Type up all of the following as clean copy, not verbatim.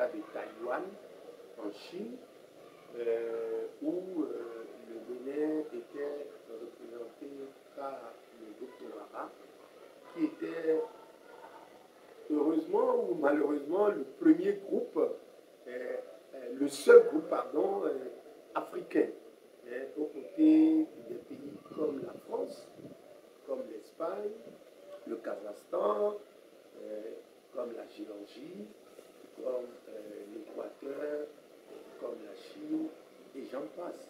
cas de Taïwan, en Chine, où le Bénin était représenté par le Dr Wara, qui était heureusement ou malheureusement le premier groupe, le seul groupe, pardon, africain, aux côtés des pays comme la France, comme l'Espagne, le Kazakhstan, comme la Géorgie, comme l'Équateur, comme la Chine, et j'en passe.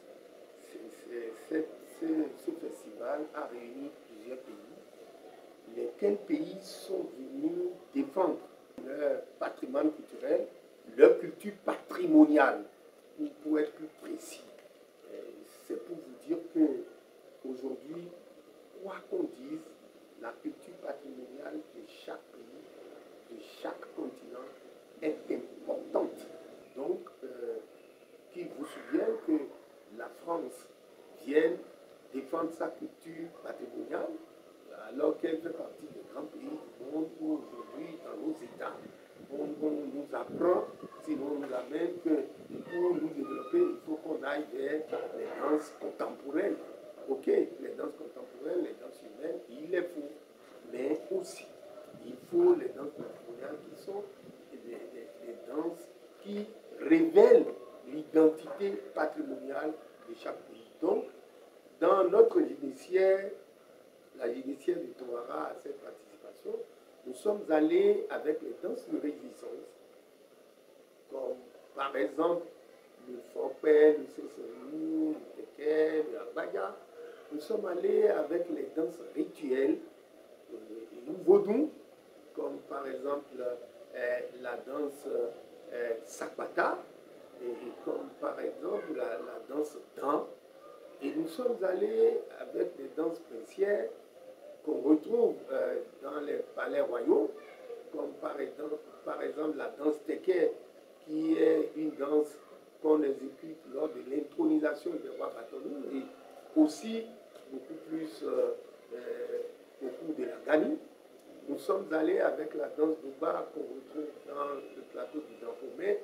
Ce festival a réuni plusieurs pays, lesquels pays sont venus défendre leur patrimoine culturel, leur culture patrimoniale, pour être plus précis. C'est pour vous dire qu'aujourd'hui, quoi qu'on dise, la culture patrimoniale de chaque pays, de chaque continent, est importante. Donc, qu'il vous souvienne que la France vienne défendre sa culture patrimoniale, alors qu'elle fait partie des grands pays du monde où aujourd'hui, dans nos États, on nous apprend, sinon on nous amène que pour nous développer, il faut qu'on aille vers les danses contemporaines. Ok, les danses contemporaines, les danses humaines, il les faut, mais aussi, il faut les danses patrimoniales qui sont des danses qui révèlent l'identité patrimoniale de chaque pays. Donc, dans notre judiciaire, la judiciaire de Touara à cette participation, nous sommes allés avec les danses de résistance, comme par exemple le Forpel, le Sesserou, le Tekel, le Abaya. Nous sommes allés avec les danses rituelles, le Vaudou, comme par exemple la danse Sakbata, et comme par exemple la danse Dan. Et nous sommes allés avec des danses princières qu'on retrouve dans les palais royaux, comme par exemple la danse Teke, qui est une danse qu'on exécute lors de l'intronisation du roi Batonou, et aussi beaucoup plus au cours de la Gani. Nous sommes allés avec la danse d'Ouba qu'on retrouve dans le plateau du Dahomey,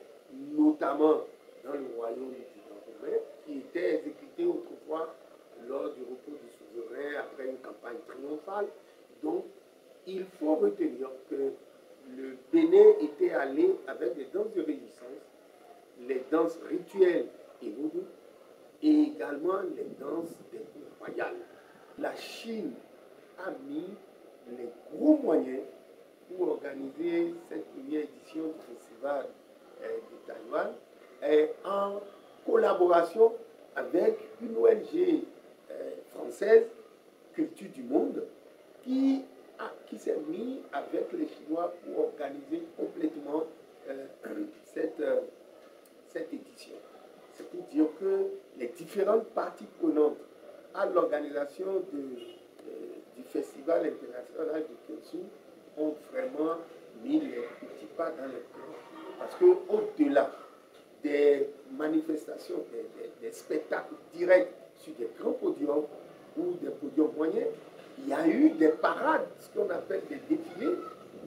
notamment dans le royaume du Dahomey, qui était exécuté autrefois lors du repos du souverain après une campagne triomphale. Donc, il faut retenir que le Bénin était allé avec des danses de résistance, les danses rituelles et voodoo, et également les danses des cours royales. La Chine a mis les gros moyens pour organiser cette première édition du festival de Taïwan, en collaboration avec une ONG française, Culture du Monde, qui s'est mis avec les Chinois pour organiser complètement cette édition. C'est pour dire que les différentes parties prenantes à l'organisation du Festival international de Kensu ont vraiment mis les petits pas dans les plans. Parce qu'au-delà des manifestations, des spectacles directs sur des grands podiums ou des podiums moyens, il y a eu des parades, ce qu'on appelle des défilés,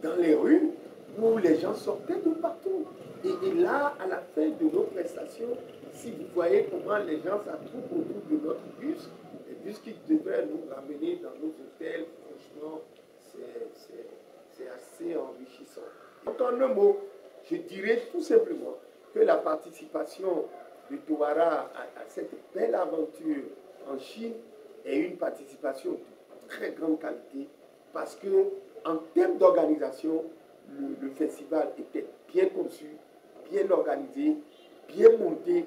dans les rues où les gens sortaient de partout. Et là, à la fin de nos prestations, si vous voyez comment les gens s'attroupent autour de notre bus, les bus qui devaient nous ramener dans nos hôtels, franchement, c'est assez enrichissant. Donc, en un mot, je dirais tout simplement que la participation de Touara à cette belle aventure en Chine est une participation de très grande qualité parce que, en termes d'organisation, le festival était bien conçu, bien organisé, bien monté,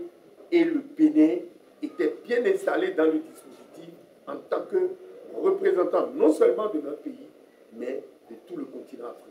et le Bénin était bien installé dans le dispositif en tant que représentant non seulement de notre pays, mais de tout le continent africain.